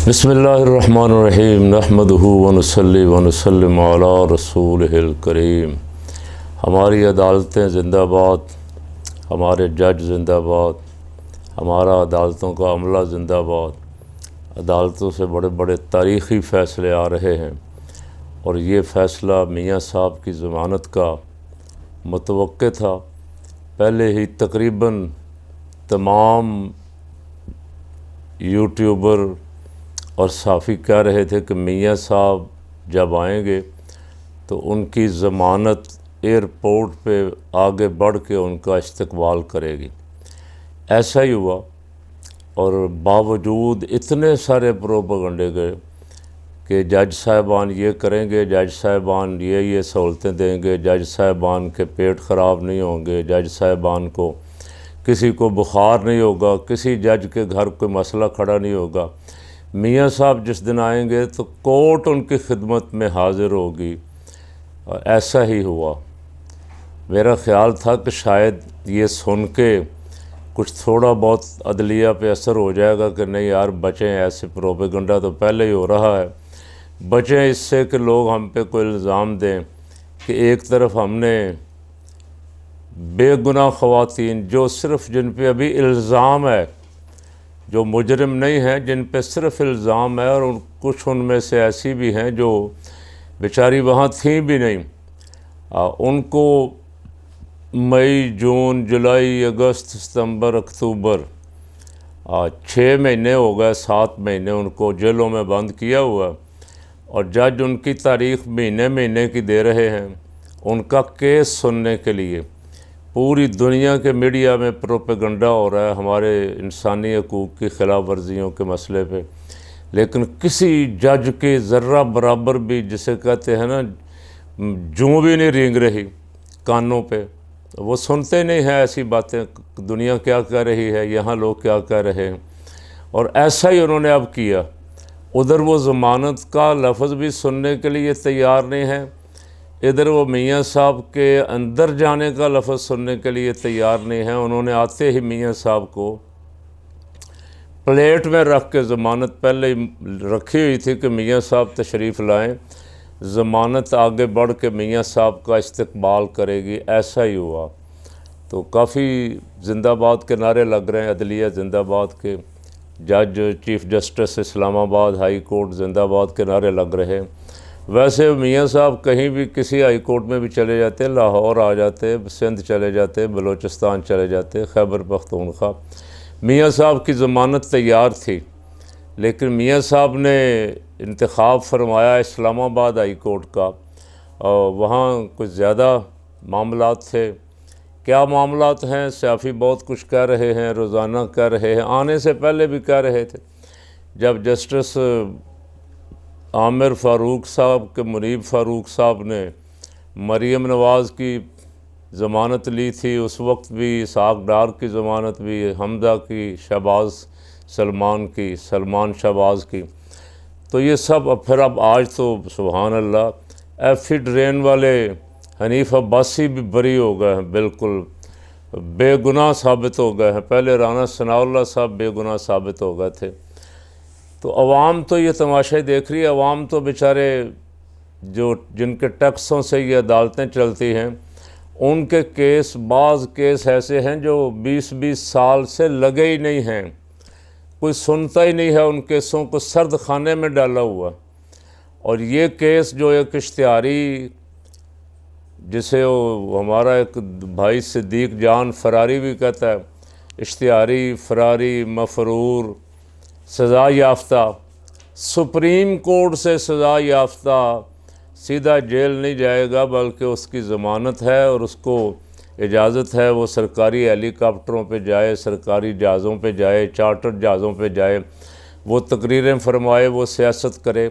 بسم اللہ الرحمن الرحیم نحمدہ ونصلی ونسلم علی رسولہ الکریم۔ ہماری عدالتیں زندہ باد، ہمارے جج زندہ باد، ہمارا عدالتوں کا عملہ زندہ باد۔ عدالتوں سے بڑے بڑے تاریخی فیصلے آ رہے ہیں اور یہ فیصلہ میاں صاحب کی ضمانت کا متوقع تھا۔ پہلے ہی تقریباً تمام یوٹیوبر اور صحافی کہہ رہے تھے کہ میاں صاحب جب آئیں گے تو ان کی ضمانت ایئرپورٹ پہ آگے بڑھ کے ان کا استقبال کرے گی۔ ایسا ہی ہوا، اور باوجود اتنے سارے پروپیگنڈے گئے کہ جج صاحبان یہ کریں گے، جج صاحبان یہ سہولتیں دیں گے، جج صاحبان کے پیٹ خراب نہیں ہوں گے، جج صاحبان کو کسی کو بخار نہیں ہوگا، کسی جج کے گھر کوئی مسئلہ کھڑا نہیں ہوگا۔ میاں صاحب جس دن آئیں گے تو کورٹ ان کی خدمت میں حاضر ہوگی، اور ایسا ہی ہوا۔ میرا خیال تھا کہ شاید یہ سن کے کچھ تھوڑا بہت عدلیہ پہ اثر ہو جائے گا کہ نہیں یار بچیں، ایسے پروپیگنڈا تو پہلے ہی ہو رہا ہے، بچیں اس سے کہ لوگ ہم پہ کوئی الزام دیں کہ ایک طرف ہم نے بے گناہ خواتین جو صرف جن پہ ابھی الزام ہے، جو مجرم نہیں ہیں، جن پہ صرف الزام ہے، اور کچھ ان میں سے ایسی بھی ہیں جو بیچاری وہاں تھیں بھی نہیں، ان کو مئی، جون، جولائی، اگست، ستمبر، اکتوبر 6 مہینے ہو گئے، 7 مہینے ان کو جیلوں میں بند کیا ہوا، اور جج ان کی تاریخ مہینے مہینے کی دے رہے ہیں ان کا کیس سننے کے لیے۔ پوری دنیا کے میڈیا میں پروپیگنڈا ہو رہا ہے ہمارے انسانی حقوق کی خلاف ورزیوں کے مسئلے پہ، لیکن کسی جج کے ذرہ برابر بھی، جسے کہتے ہیں نا، جوں بھی نہیں رینگ رہی کانوں پہ، وہ سنتے نہیں ہیں ایسی باتیں، دنیا کیا کہہ رہی ہے، یہاں لوگ کیا کہہ رہے ہیں۔ اور ایسا ہی انہوں نے اب کیا، ادھر وہ ضمانت کا لفظ بھی سننے کے لیے تیار نہیں ہے، ادھر وہ میاں صاحب کے اندر جانے کا لفظ سننے کے لیے تیار نہیں ہیں۔ انہوں نے آتے ہی میاں صاحب کو پلیٹ میں رکھ کے، ضمانت پہلے ہی رکھی ہوئی تھی کہ میاں صاحب تشریف لائیں، ضمانت آگے بڑھ کے میاں صاحب کا استقبال کرے گی۔ ایسا ہی ہوا، تو کافی زندہ باد کے نعرے لگ رہے ہیں، عدلیہ زندہ باد کے، جج چیف جسٹس اسلام آباد ہائی کورٹ زندہ باد کے نعرے لگ رہے ہیں۔ ویسے میاں صاحب کہیں بھی کسی ہائی کورٹ میں بھی چلے جاتے، لاہور آ جاتے، سندھ چلے جاتے، بلوچستان چلے جاتے، خیبر پختونخوا، میاں صاحب کی ضمانت تیار تھی، لیکن میاں صاحب نے انتخاب فرمایا اسلام آباد ہائی کورٹ کا، اور وہاں کچھ زیادہ معاملات تھے۔ کیا معاملات ہیں؟ صحافی بہت کچھ کہہ رہے ہیں، روزانہ کہہ رہے ہیں، آنے سے پہلے بھی کہہ رہے تھے۔ جب جسٹس عامر فاروق صاحب کے منیب فاروق صاحب نے مریم نواز کی ضمانت لی تھی، اس وقت بھی اسحاق ڈار کی ضمانت بھی، حمزہ کی، شہباز سلمان کی، سلمان شہباز کی، تو یہ سب اب آج تو سبحان اللہ ایف ای ڈرین والے حنیف عباسی بھی بری ہو گئے ہیں، بالکل بے گناہ ثابت ہو گئے ہیں۔ پہلے رانا ثناء اللہ صاحب بے گناہ ثابت ہو گئے تھے۔ تو عوام تو یہ تماشے دیکھ رہی ہے، عوام تو بیچارے جن کے ٹیکسوں سے یہ عدالتیں چلتی ہیں، ان کے کیس، بعض کیس ایسے ہیں جو 20 سال سے لگے ہی نہیں ہیں، کوئی سنتا ہی نہیں ہے ان کیسوں کو، سرد خانے میں ڈالا ہوا۔ اور یہ کیس جو ایک اشتہاری، جسے ہمارا ایک بھائی صدیق جان فراری بھی کہتا ہے، اشتہاری، فراری، مفرور، سزا یافتہ، سپریم کورٹ سے سزا یافتہ، سیدھا جیل نہیں جائے گا، بلکہ اس کی ضمانت ہے اور اس کو اجازت ہے وہ سرکاری ہیلی کاپٹروں پہ جائے، سرکاری جہازوں پہ جائے، چارٹر جہازوں پہ جائے، وہ تقریریں فرمائے، وہ سیاست کرے۔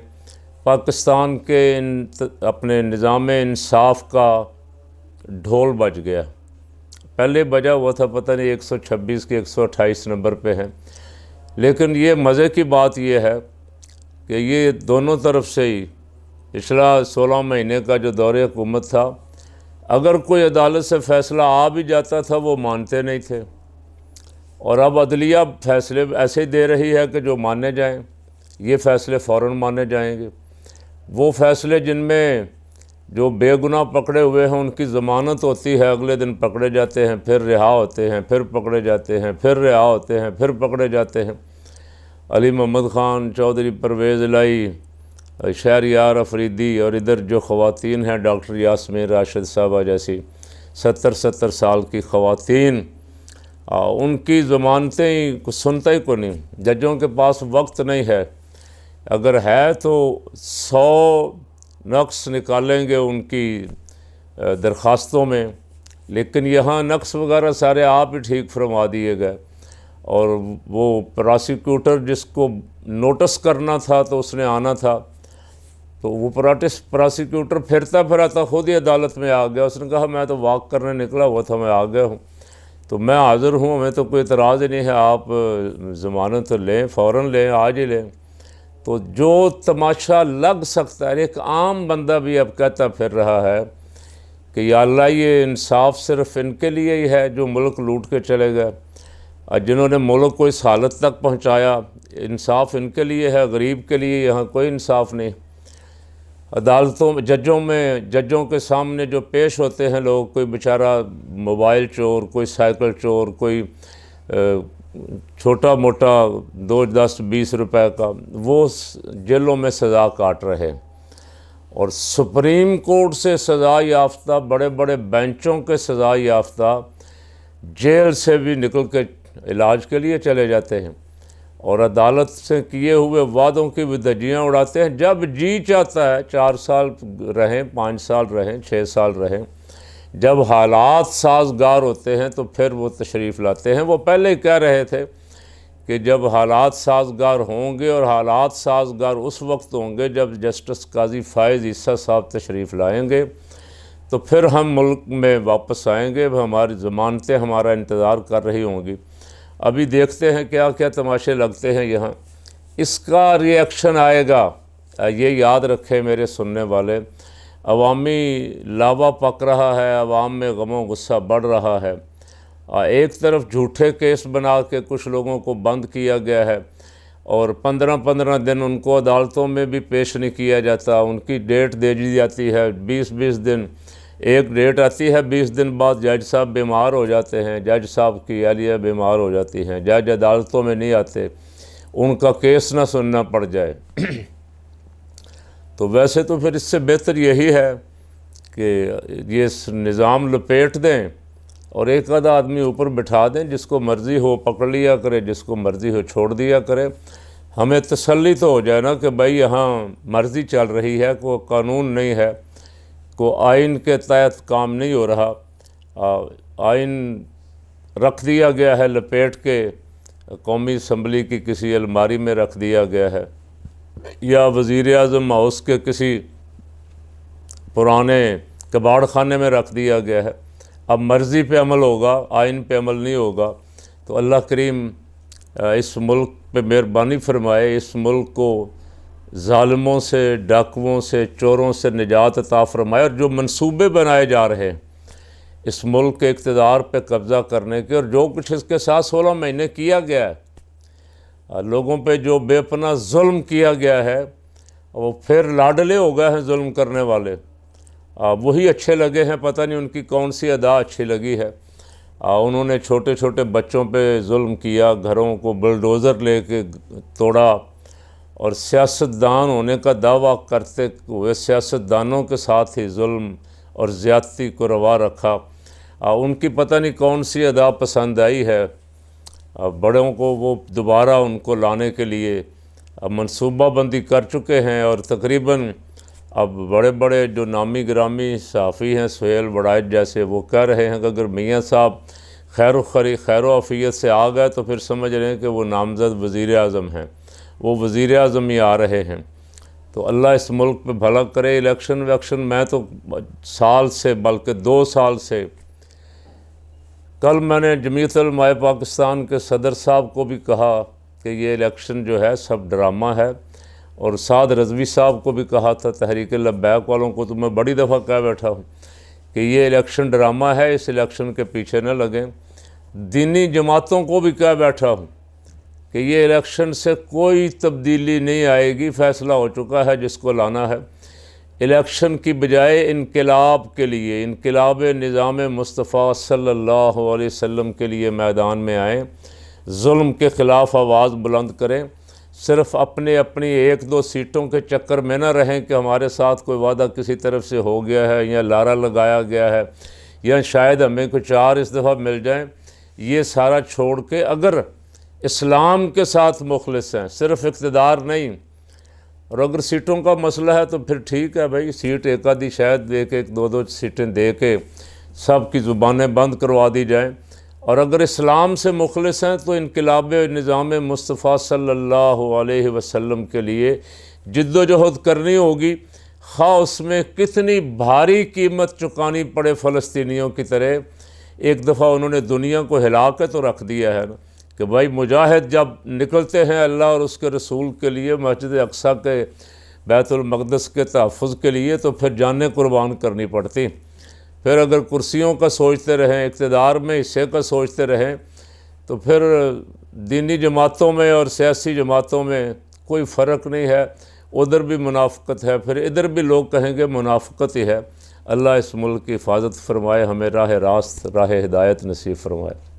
پاکستان کے اپنے نظام انصاف کا ڈھول بج گیا، پہلے بجا ہوا تھا، پتہ نہیں 126 کے 128 نمبر پہ ہیں، لیکن یہ مزے کی بات یہ ہے کہ یہ دونوں طرف سے ہی پچھلا 16 مہینے کا جو دور حکومت تھا، اگر کوئی عدالت سے فیصلہ آ بھی جاتا تھا وہ مانتے نہیں تھے، اور اب عدلیہ فیصلے ایسے ہی دے رہی ہے کہ جو مانے جائیں۔ یہ فیصلے فوراً مانے جائیں گے۔ وہ فیصلے جن میں جو بے گناہ پکڑے ہوئے ہیں ان کی ضمانت ہوتی ہے، اگلے دن پکڑے جاتے ہیں، پھر رہا ہوتے ہیں، پھر پکڑے جاتے ہیں، پھر رہا ہوتے ہیں، پھر پکڑے جاتے ہیں۔ علی محمد خان، چودھری پرویز الہی، شہریار افریدی، اور ادھر جو خواتین ہیں ڈاکٹر یاسمین راشد صاحبہ جیسی 70 سال کی خواتین، ان کی ضمانتیں ہی سنتا ہی کو نہیں۔ ججوں کے پاس وقت نہیں ہے، اگر ہے تو 100 نقص نکالیں گے ان کی درخواستوں میں، لیکن یہاں نقص وغیرہ سارے آپ ہی ٹھیک فرما دیے گئے۔ اور وہ پراسیکیوٹر جس کو نوٹس کرنا تھا تو اس نے آنا تھا، تو وہ پراسیکیوٹر پھرتا پھراتا خود ہی عدالت میں آ گیا۔ اس نے کہا میں تو واک کرنے نکلا ہوا تھا، میں آ گیا ہوں، تو میں حاضر ہوں، ہمیں تو کوئی اعتراض ہی نہیں ہے، آپ ضمانت لیں، فوراً لیں، آج ہی لیں۔ تو جو تماشا لگ سکتا ہے، ایک عام بندہ بھی اب کہتا پھر رہا ہے کہ یا اللہ یہ انصاف صرف ان کے لیے ہی ہے جو ملک لوٹ کے چلے گئے، اور جنہوں نے ملک کو اس حالت تک پہنچایا، انصاف ان کے لیے ہے، غریب کے لیے یہاں کوئی انصاف نہیں۔ عدالتوں ججوں کے سامنے جو پیش ہوتے ہیں لوگ، کوئی بیچارہ موبائل چور، کوئی سائیکل چور، کوئی چھوٹا موٹا 2 10 20 روپے کا، وہ جیلوں میں سزا کاٹ رہے ہیں۔ اور سپریم کورٹ سے سزا یافتہ، بڑے بڑے بینچوں کے سزا یافتہ جیل سے بھی نکل کے علاج کے لیے چلے جاتے ہیں، اور عدالت سے کیے ہوئے وعدوں کی بھی دھجیاں اڑاتے ہیں۔ جب جی چاہتا ہے 4 سال رہیں، 5 سال رہیں، 6 سال رہیں، جب حالات سازگار ہوتے ہیں تو پھر وہ تشریف لاتے ہیں۔ وہ پہلے ہی کہہ رہے تھے کہ جب حالات سازگار ہوں گے، اور حالات سازگار اس وقت ہوں گے جب جسٹس قاضی فائز عیسیٰ صاحب تشریف لائیں گے، تو پھر ہم ملک میں واپس آئیں گے، ہماری ضمانتیں ہمارا انتظار کر رہی ہوں گی۔ ابھی دیکھتے ہیں کیا کیا تماشے لگتے ہیں یہاں۔ اس کا ری ایکشن آئے گا، یہ یاد رکھے میرے سننے والے، عوامی لاوا پک رہا ہے، عوام میں غم و غصہ بڑھ رہا ہے۔ ایک طرف جھوٹے کیس بنا کے کچھ لوگوں کو بند کیا گیا ہے، اور 15 دن ان کو عدالتوں میں بھی پیش نہیں کیا جاتا، ان کی ڈیٹ دے دی جاتی ہے 20 دن، ایک ڈیٹ آتی ہے 20 دن بعد جج صاحب بیمار ہو جاتے ہیں، جج صاحب کی اہلیہ بیمار ہو جاتی ہیں، جج عدالتوں میں نہیں آتے، ان کا کیس نہ سننا پڑ جائے۔ تو ویسے تو پھر اس سے بہتر یہی ہے کہ یہ نظام لپیٹ دیں اور ایک آدھا آدمی اوپر بٹھا دیں، جس کو مرضی ہو پکڑ لیا کرے، جس کو مرضی ہو چھوڑ دیا کرے۔ ہمیں تسلی تو ہو جائے نا کہ بھائی یہاں مرضی چل رہی ہے، کوئی قانون نہیں ہے، کوئی آئین کے تحت کام نہیں ہو رہا، آئین رکھ دیا گیا ہے لپیٹ کے، قومی اسمبلی کی کسی الماری میں رکھ دیا گیا ہے، یا وزیر اعظم ہاؤس کے کسی پرانے کباڑ خانے میں رکھ دیا گیا ہے۔ اب مرضی پہ عمل ہوگا، آئین پہ عمل نہیں ہوگا۔ تو اللہ کریم اس ملک پہ مہربانی فرمائے، اس ملک کو ظالموں سے، ڈاکوؤں سے، چوروں سے نجات عطا فرمائے، اور جو منصوبے بنائے جا رہے ہیں اس ملک کے اقتدار پہ قبضہ کرنے کے، اور جو کچھ اس کے ساتھ 16 مہینے کیا گیا ہے، لوگوں پہ جو بے پناہ ظلم کیا گیا ہے، وہ پھر لاڈلے ہو گئے ہیں ظلم کرنے والے، وہی اچھے لگے ہیں، پتہ نہیں ان کی کون سی ادا اچھی لگی ہے۔ انہوں نے چھوٹے چھوٹے بچوں پہ ظلم کیا، گھروں کو بلڈوزر لے کے توڑا، اور سیاستدان ہونے کا دعویٰ کرتے ہوئے سیاستدانوں کے ساتھ ہی ظلم اور زیادتی کو روا رکھا۔ ان کی پتہ نہیں کون سی ادا پسند آئی ہے، بڑوں کو وہ دوبارہ ان کو لانے کے لیے منصوبہ بندی کر چکے ہیں، اور تقریباً اب بڑے بڑے جو نامی گرامی صحافی ہیں، سہیل وڑائچ جیسے، وہ کہہ رہے ہیں کہ اگر میاں صاحب خیر و عافیت سے آ گئے تو پھر سمجھ رہے ہیں کہ وہ نامزد وزیر اعظم ہیں، وہ وزیر اعظم ہی آ رہے ہیں۔ تو اللہ اس ملک پہ بھلا کرے۔ الیکشن میں تو سال سے، بلکہ 2 سال سے، کل میں نے جمعیت علماء پاکستان کے صدر صاحب کو بھی کہا کہ یہ الیکشن جو ہے سب ڈرامہ ہے، اور سعد رضوی صاحب کو بھی کہا تھا، تحریک لبیک والوں کو تو میں بڑی دفعہ کہہ بیٹھا ہوں کہ یہ الیکشن ڈرامہ ہے، اس الیکشن کے پیچھے نہ لگیں۔ دینی جماعتوں کو بھی کہہ بیٹھا ہوں کہ یہ الیکشن سے کوئی تبدیلی نہیں آئے گی، فیصلہ ہو چکا ہے جس کو لانا ہے۔ الیکشن کی بجائے انقلاب کے لیے، انقلاب نظام مصطفیٰ صلی اللہ علیہ وسلم کے لیے میدان میں آئیں، ظلم کے خلاف آواز بلند کریں، صرف اپنی ایک دو سیٹوں کے چکر میں نہ رہیں کہ ہمارے ساتھ کوئی وعدہ کسی طرف سے ہو گیا ہے یا لارا لگایا گیا ہے یا شاید ہمیں کچھ اور اس دفعہ مل جائیں۔ یہ سارا چھوڑ کے اگر اسلام کے ساتھ مخلص ہیں، صرف اقتدار نہیں، اور اگر سیٹوں کا مسئلہ ہے تو پھر ٹھیک ہے بھائی، سیٹ ایک آدھی شاید دے کے، ایک دو سیٹیں دے کے سب کی زبانیں بند کروا دی جائیں۔ اور اگر اسلام سے مخلص ہیں تو انقلاب نظام مصطفیٰ صلی اللہ علیہ وسلم کے لیے جد و جہد کرنی ہوگی، خواہ اس میں کتنی بھاری قیمت چکانی پڑے۔ فلسطینیوں کی طرح ایک دفعہ انہوں نے دنیا کو ہلا کے تو رکھ دیا ہے نا، کہ بھائی مجاہد جب نکلتے ہیں اللہ اور اس کے رسول کے لیے، مسجد اقصیٰ کے، بیت المقدس کے تحفظ کے لیے، تو پھر جانیں قربان کرنی پڑتی۔ پھر اگر کرسیوں کا سوچتے رہیں، اقتدار میں حصے کا سوچتے رہیں، تو پھر دینی جماعتوں میں اور سیاسی جماعتوں میں کوئی فرق نہیں ہے، ادھر بھی منافقت ہے، پھر ادھر بھی لوگ کہیں گے منافقت ہی ہے۔ اللہ اس ملک کی حفاظت فرمائے، ہمیں راہ راست، راہ ہدایت نصیب فرمائے۔